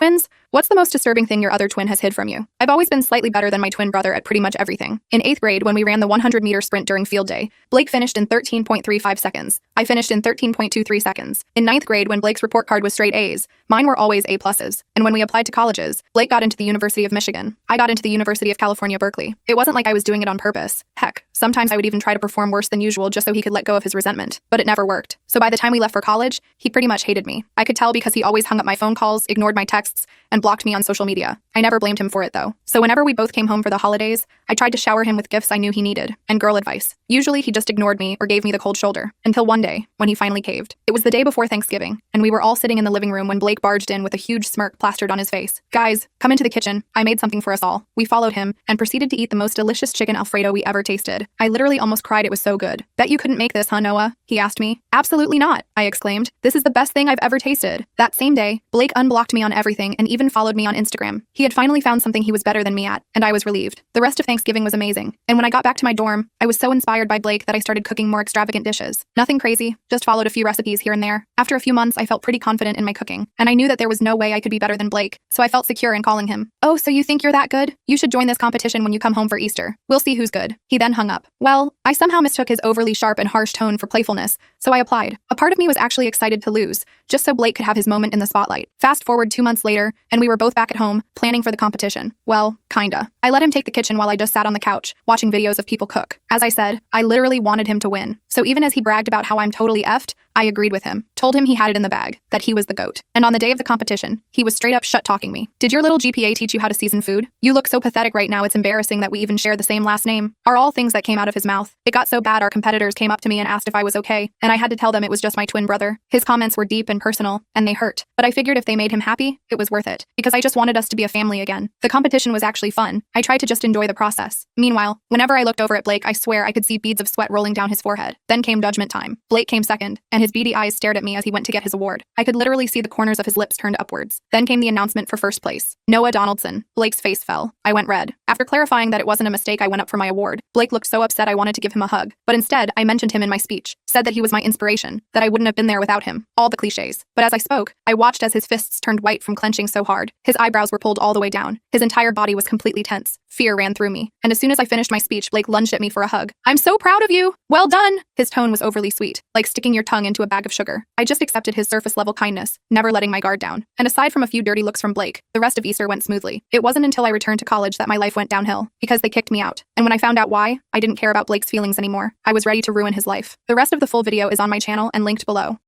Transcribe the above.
Twins, what's the most disturbing thing your other twin has hid from you? I've always been slightly better than my twin brother at pretty much everything. In 8th grade, when we ran the 100-meter sprint during field day, Blake finished in 13.35 seconds. I finished in 13.23 seconds. In 9th grade, when Blake's report card was straight A's, mine were always A+. And when we applied to colleges, Blake got into the University of Michigan. I got into the University of California, Berkeley. It wasn't like I was doing it on purpose. Heck, sometimes I would even try to perform worse than usual just so he could let go of his resentment. But it never worked. So by the time we left for college, he pretty much hated me. I could tell because he always hung up my phone calls, ignored my texts, and blocked me on social media. I never blamed him for it though. So whenever we both came home for the holidays, I tried to shower him with gifts I knew he needed, and girl advice. Usually he just ignored me or gave me the cold shoulder, until one day, when he finally caved. It was the day before Thanksgiving, and we were all sitting in the living room when Blake barged in with a huge smirk plastered on his face. "Guys, come into the kitchen. I made something for us all." We followed him, and proceeded to eat the most delicious chicken Alfredo we ever tasted. I literally almost cried, it was so good. "Bet you couldn't make this, huh, Noah?" he asked me. "Absolutely not," I exclaimed. "This is the best thing I've ever tasted." That same day, Blake unblocked me on everything and even followed me on Instagram. He had finally found something he was better than me at, and I was relieved. The rest of Thanksgiving was amazing, and when I got back to my dorm, I was so inspired by Blake that I started cooking more extravagant dishes. Nothing crazy, just followed a few recipes here and there. After a few months, I felt pretty confident in my cooking, and I knew that there was no way I could be better than Blake, so I felt secure in calling him. "Oh, so you think you're that good? You should join this competition when you come home for Easter. We'll see who's good." He then hung up. Well, I somehow mistook his overly sharp and harsh tone for playfulness, so I applied. A part of me was actually excited to lose, just so Blake could have his moment in the spotlight. Fast forward 2 months later, and we were both back at home, planning for the competition. Well, kinda. I let him take the kitchen while I just sat on the couch, watching videos of people cook. As I said, I literally wanted him to win. So even as he bragged about how I'm totally effed, I agreed with him, told him he had it in the bag, that he was the GOAT. And on the day of the competition, he was straight up shut-talking me. "Did your little GPA teach you how to season food? You look so pathetic right now, it's embarrassing that we even share the same last name," are all things that came out of his mouth. It got so bad our competitors came up to me and asked if I was okay, and I had to tell them it was just my twin brother. His comments were deep and personal, and they hurt. But I figured if they made him happy, it was worth it, because I just wanted us to be a family again. The competition was actually fun. I tried to just enjoy the process. Meanwhile, whenever I looked over at Blake, I swear I could see beads of sweat rolling down his forehead. Then came judgment time. Blake came second, and his beady eyes stared at me as he went to get his award. I could literally see the corners of his lips turned upwards. Then came the announcement for first place. Noah Donaldson. Blake's face fell. I went red. After clarifying that it wasn't a mistake, I went up for my award. Blake looked so upset I wanted to give him a hug. But instead, I mentioned him in my speech, said that he was my inspiration, that I wouldn't have been there without him. All the cliches. But as I spoke, I watched as his fists turned white from clenching so hard. His eyebrows were pulled all the way down. His entire body was completely tense. Fear ran through me. And as soon as I finished my speech, Blake lunged at me for a hug. "I'm so proud of you! Well done!" His tone was overly sweet, like sticking your tongue into a bag of sugar. I just accepted his surface-level kindness, never letting my guard down. And aside from a few dirty looks from Blake, the rest of Easter went smoothly. It wasn't until I returned to college that my life went downhill, because they kicked me out. And when I found out why, I didn't care about Blake's feelings anymore. I was ready to ruin his life. The rest of the full video is on my channel and linked below.